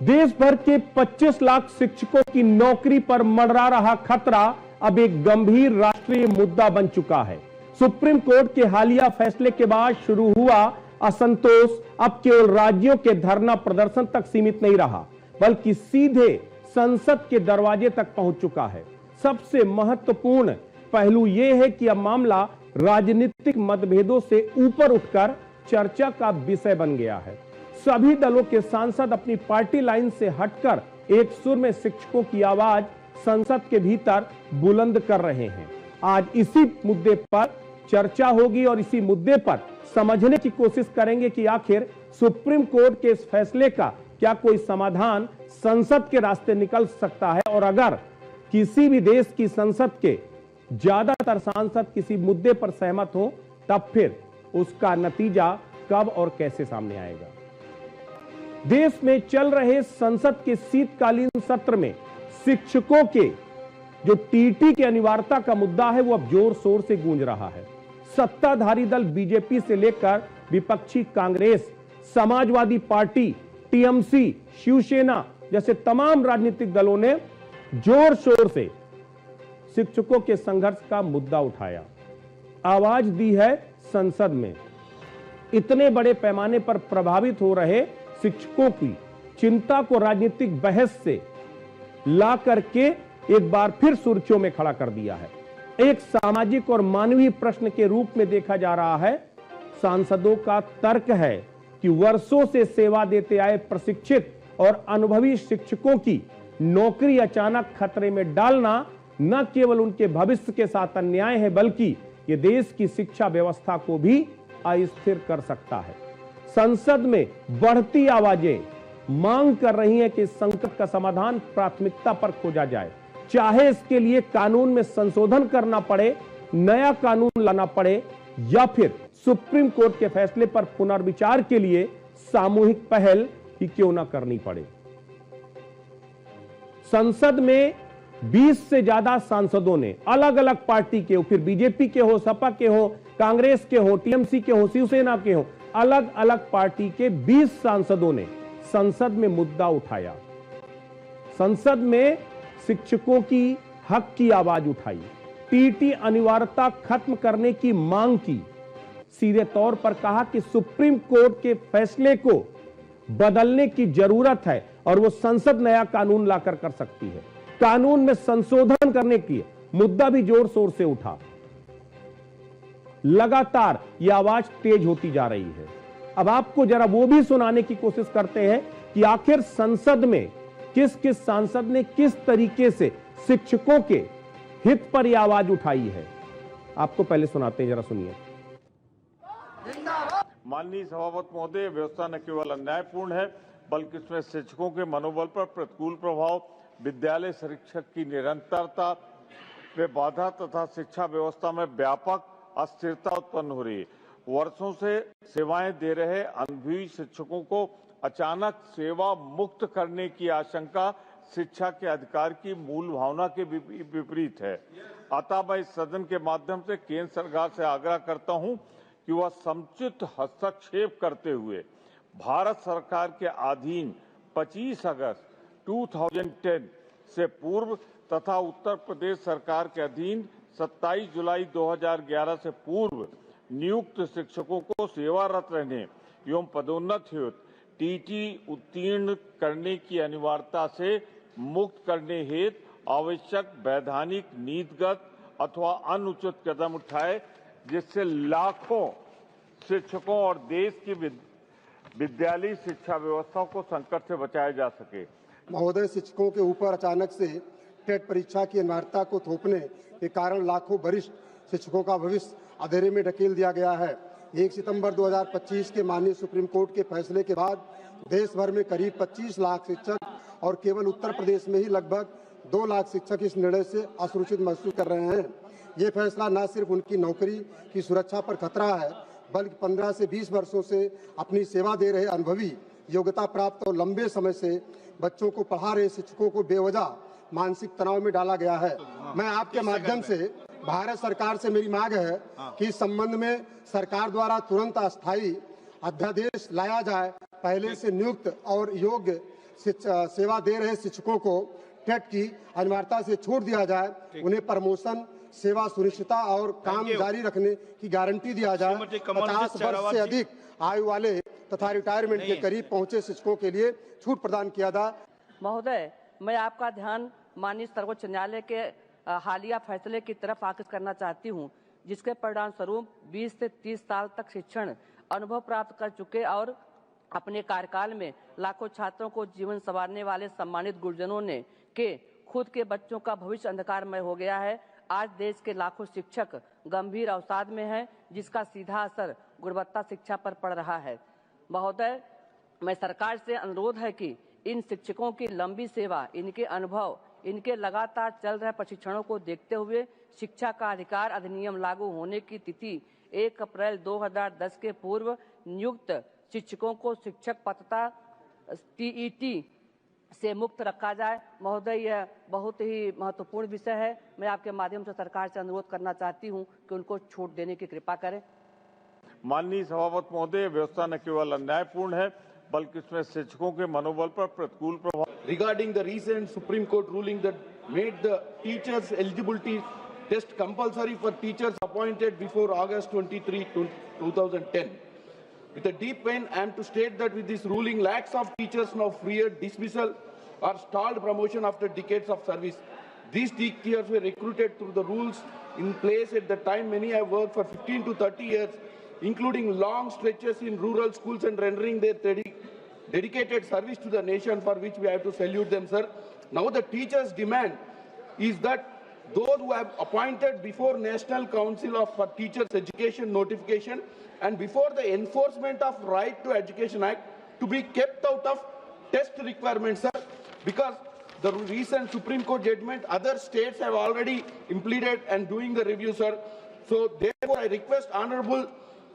देश भर के 25 लाख शिक्षकों की नौकरी पर मंडरा रहा खतरा अब एक गंभीर राष्ट्रीय मुद्दा बन चुका है। सुप्रीम कोर्ट के हालिया फैसले के बाद शुरू हुआ असंतोष अब केवल राज्यों के धरना प्रदर्शन तक सीमित नहीं रहा, बल्कि सीधे संसद के दरवाजे तक पहुंच चुका है। सबसे महत्वपूर्ण पहलू यह है कि अब मामला राजनीतिक मतभेदों से ऊपर उठकर चर्चा का विषय बन गया है। सभी दलों के सांसद अपनी पार्टी लाइन से हटकर एक सुर में शिक्षकों की आवाज संसद के भीतर बुलंद कर रहे हैं। आज इसी मुद्दे पर चर्चा होगी और इसी मुद्दे पर समझने की कोशिश करेंगे कि आखिर सुप्रीम कोर्ट के इस फैसले का क्या कोई समाधान संसद के रास्ते निकल सकता है, और अगर किसी भी देश की संसद के ज्यादातर सांसद किसी मुद्दे पर सहमत हो, तब फिर उसका नतीजा कब और कैसे सामने आएगा। देश में चल रहे संसद के शीतकालीन सत्र में शिक्षकों के जो टीटी की अनिवार्यता का मुद्दा है, वो अब जोर शोर से गूंज रहा है। सत्ताधारी दल बीजेपी से लेकर विपक्षी कांग्रेस, समाजवादी पार्टी, टीएमसी, शिवसेना जैसे तमाम राजनीतिक दलों ने जोर शोर से शिक्षकों के संघर्ष का मुद्दा उठाया, आवाज दी है संसद में। इतने बड़े पैमाने पर प्रभावित हो रहे शिक्षकों की चिंता को राजनीतिक बहस से ला करके एक बार फिर सुर्खियों में खड़ा कर दिया है। एक सामाजिक और मानवीय प्रश्न के रूप में देखा जा रहा है। सांसदों का तर्क है कि वर्षों से सेवा देते आए प्रशिक्षित और अनुभवी शिक्षकों की नौकरी अचानक खतरे में डालना न केवल उनके भविष्य के साथ अन्याय है, बल्कि यह देश की शिक्षा व्यवस्था को भी अस्थिर कर सकता है। संसद में बढ़ती आवाजें मांग कर रही हैं कि संकट का समाधान प्राथमिकता पर खोजा जाए, चाहे इसके लिए कानून में संशोधन करना पड़े, नया कानून लाना पड़े, या फिर सुप्रीम कोर्ट के फैसले पर पुनर्विचार के लिए सामूहिक पहल ही क्यों ना करनी पड़े। संसद में 20 से ज्यादा सांसदों ने अलग अलग पार्टी के हो, फिर बीजेपी के हो, सपा के हो, कांग्रेस के हो, टीएमसी के हो, शिवसेना के हो, अलग अलग पार्टी के 20 सांसदों ने संसद में मुद्दा उठाया। संसद में शिक्षकों की हक की आवाज उठाई, टीटी अनिवार्यता खत्म करने की मांग की, सीधे तौर पर कहा कि सुप्रीम कोर्ट के फैसले को बदलने की जरूरत है और वो संसद नया कानून लाकर कर सकती है। कानून में संशोधन करने की मुद्दा भी जोर शोर से उठा। लगातार यह आवाज तेज होती जा रही है। अब आपको जरा वो भी सुनाने की कोशिश करते हैं कि आखिर संसद में किस किस सांसद ने किस तरीके से शिक्षकों के हित पर यह आवाज उठाई है। आपको पहले सुनाते हैं, जरा सुनिए। माननीय सभापति महोदय, व्यवस्था न केवल अन्यायपूर्ण है, बल्कि इसमें शिक्षकों के मनोबल पर प्रतिकूल प्रभाव, विद्यालय शिक्षक की निरंतरता व बाधा तथा शिक्षा व्यवस्था में व्यापक अस्थिरता उत्पन्न हो रही है। वर्षों से सेवाएं दे रहे अनुभवी शिक्षकों को अचानक सेवा मुक्त करने की आशंका शिक्षा के अधिकार की मूल भावना के विपरीत है। अतः मैं इस सदन के माध्यम से केंद्र सरकार से आग्रह करता हूं कि वह समुचित हस्तक्षेप करते हुए भारत सरकार के अधीन 25 अगस्त 2010 से पूर्व तथा उत्तर प्रदेश सरकार के अधीन 27 जुलाई 2011 से पूर्व नियुक्त शिक्षकों को सेवारत रहने एवं पदोन्नत हेतु टीटी उत्तीर्ण करने की अनिवार्यता से मुक्त करने हेतु आवश्यक वैधानिक, नीतिगत अथवा अनुचित कदम उठाए, जिससे लाखों शिक्षकों और देश की विद्यालयी शिक्षा व्यवस्था को संकट से बचाया जा सके। महोदय, शिक्षकों के ऊपर अचानक से टेट परीक्षा की अनिवार्यता को थोपने के कारण लाखों वरिष्ठ शिक्षकों का भविष्य अंधेरे में ढकेल दिया गया है। 1 सितंबर 2025 के माननीय सुप्रीम कोर्ट के फैसले के बाद देश भर में करीब 25 लाख शिक्षक और केवल उत्तर प्रदेश में ही लगभग 2 लाख शिक्षक इस निर्णय से असुरक्षित महसूस कर रहे हैं। ये फैसला न सिर्फ उनकी नौकरी की सुरक्षा पर खतरा है, बल्कि 15 से 20 वर्षों से अपनी सेवा दे रहे अनुभवी, योग्यता प्राप्त और लंबे समय से बच्चों को पढ़ा रहे शिक्षकों को बेवजह मानसिक तनाव में डाला गया है। मैं आपके माध्यम से भारत सरकार से मेरी मांग है कि इस संबंध में सरकार द्वारा तुरंत अस्थायी अध्यादेश लाया जाए। पहले से नियुक्त और योग्य सेवा दे रहे शिक्षकों को टेट की अनिवार्यता से छूट दिया जाए। उन्हें प्रमोशन, सेवा सुनिश्चितता और काम जारी रखने की गारंटी दिया जाए। 50 वर्ष से अधिक आयु वाले तथा रिटायरमेंट के करीब पहुंचे शिक्षकों के लिए छूट प्रदान किया जाए। महोदय, मैं आपका ध्यान माननीय सर्वोच्च न्यायालय के हालिया फैसले की तरफ आकर्षित करना चाहती हूं, जिसके परिणाम स्वरूप 20 से 30 साल तक शिक्षण अनुभव प्राप्त कर चुके और अपने कार्यकाल में लाखों छात्रों को जीवन संवारने वाले सम्मानित गुरुजनों ने के खुद के बच्चों का भविष्य अंधकारमय हो गया है। आज देश के लाखों शिक्षक गंभीर अवसाद में हैं, जिसका सीधा असर गुणवत्ता शिक्षा पर पड़ रहा है। महोदय, मैं सरकार से अनुरोध है कि इन शिक्षकों की लंबी सेवा, इनके अनुभव, इनके लगातार चल रहे प्रशिक्षणों को देखते हुए शिक्षा का अधिकार अधिनियम लागू होने की तिथि 1 अप्रैल 2010 के पूर्व नियुक्त शिक्षकों को शिक्षक पात्रता टीईटी से मुक्त रखा जाए। महोदय, यह बहुत ही महत्वपूर्ण विषय है। मैं आपके माध्यम से सरकार से अनुरोध करना चाहती हूं कि उनको छूट देने की कृपा करें। माननीय सभापति महोदय, व्यवस्था न केवल अन्यायपूर्ण है बल्कि इसमें शिक्षकों के मनोबल पर प्रतिकूल प्रभाव। Regarding the recent Supreme Court ruling that made the teachers eligibility test compulsory for teachers appointed before August 23, 2010. With a deep pain, I am to state that with this ruling, lakhs of teachers now feared dismissal or stalled promotion after decades of service. These teachers were recruited through the rules in place at the time. Many have worked for 15 to 30 years, including long stretches in rural schools and rendering their dedicated service to the nation, for which we have to salute them, sir. Now the teachers' demand is that those who have appointed before National Council for Teachers Education notification and before the Enforcement of Right to Education Act to be kept out of test requirements, sir, because the recent Supreme Court judgment, other states have already implemented and doing the review, sir. So therefore, I request Honorable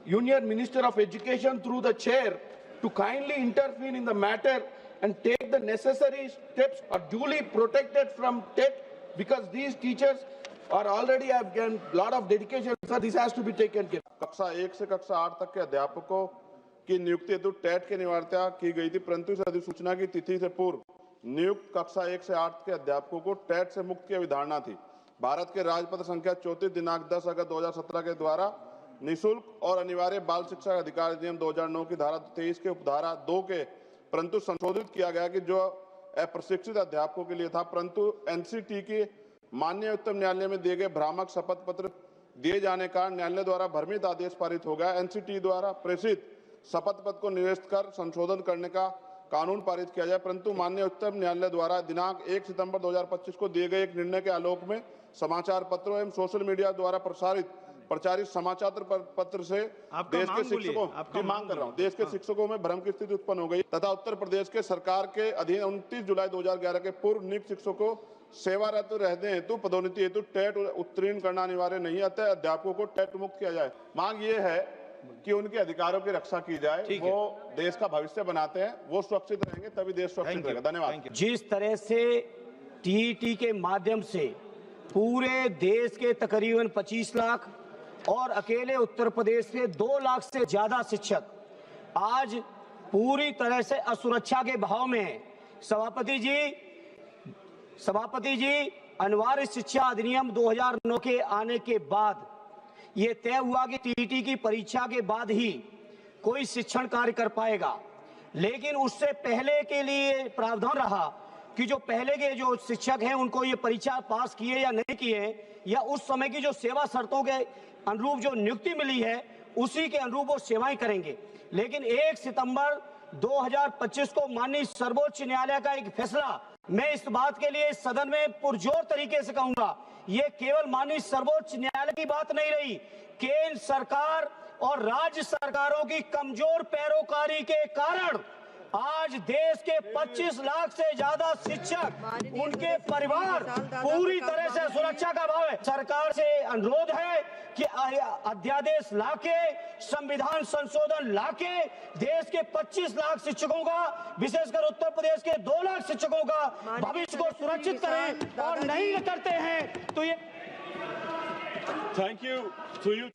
Union Minister of Education through the chair to kindly intervene in the matter and take the necessary steps or duly protected from TET, because these teachers are already have given lot of dedication. Sir, this has to be taken care. कक्षा 1 से कक्षा 8 तक के अध्यापकों की नियुक्ति हेतु TET की अनिवार्यता की गई थी, परंतु इस अधिसूचना की तिथि से पूर्व नियुक्त कक्षा 1 से 8 के अध्यापकों को टेट से मुक्त की अवधारणा थी। भारत के राजपत्र संख्या 34 दिनांक 10 अगस्त 2017 के द्वारा निःशुल्क और अनिवार्य बाल शिक्षा अधिकार अधिनियम 2009 की धारा 23 के उपधारा 2 के परंतु संशोधित किया गया कि जो अप्रशिक्षित अध्यापकों के लिए था, परंतु एनसीटी के माननीय उच्चतम न्यायालय में दिए गए भ्रामक शपथ पत्र दिए जाने का न्यायालय द्वारा भ्रमित आदेश पारित हो गया। एनसीटी द्वारा प्रेषित शपथ पत्र को निरस्त कर संशोधन करने का कानून पारित किया जाए, परंतु माननीय उच्चतम न्यायालय द्वारा दिनांक 1 सितंबर 2025 को दिए गए एक निर्णय के आलोक में समाचार पत्रों एवं सोशल मीडिया द्वारा प्रचारित समाचार पत्र से देश के शिक्षकों की मांग कर रहा हूं, देश के शिक्षकों में भ्रम की स्थिति उत्पन्न हो गई तथा उत्तर प्रदेश के सरकार के अधीन 29 जुलाई 2011 के पूर्व नियुक्त शिक्षकों को सेवारत रहने हेतु पदोन्नति हेतु टेट उत्तीर्ण करना अनिवार्य नहीं, अतः अध्यापकों को टेट मुक्त किया जाए। मांग ये है कि उनके अधिकारों की रक्षा की जाए, वो देश का भविष्य बनाते हैं, वो सुरक्षित रहेंगे तभी देश सुरक्षित रहेगा। धन्यवाद। जिस तरह से टीईटी के माध्यम से पूरे देश के तकरीबन 25 लाख और अकेले उत्तर प्रदेश से 2 लाख से ज्यादा शिक्षक आज पूरी तरह से असुरक्षा के भाव में है। सभापति जी, अनिवार्य शिक्षा अधिनियम 2009 के आने के बाद ये तय हुआ कि टीईटी की परीक्षा के बाद ही कोई शिक्षण कार्य कर पाएगा, लेकिन उससे पहले के लिए प्रावधान रहा कि जो पहले के जो शिक्षक हैं उनको ये परीक्षा पास किए या नहीं किए, या उस समय की जो सेवा शर्तों के अनुरूप जो नियुक्ति मिली है उसी के अनुरूप वो सेवाएं करेंगे। लेकिन 1 सितंबर 2025 को माननीय सर्वोच्च न्यायालय का एक फैसला, मैं इस बात के लिए सदन में पुरजोर तरीके से कहूंगा, ये केवल माननीय सर्वोच्च न्यायालय की बात नहीं रही, केंद्र सरकार और राज्य सरकारों की कमजोर पैरोकारी के कारण आज देश के 25 लाख से ज्यादा शिक्षक, उनके परिवार पूरी तरह से सुरक्षा का भाव है। सरकार से अनुरोध है कि अध्यादेश लाके, संविधान संशोधन लाके देश के 25 लाख शिक्षकों का, विशेषकर उत्तर प्रदेश के 2 लाख शिक्षकों का भविष्य को सुरक्षित करें, और नहीं करते हैं तो ये थैंक यू टू यू।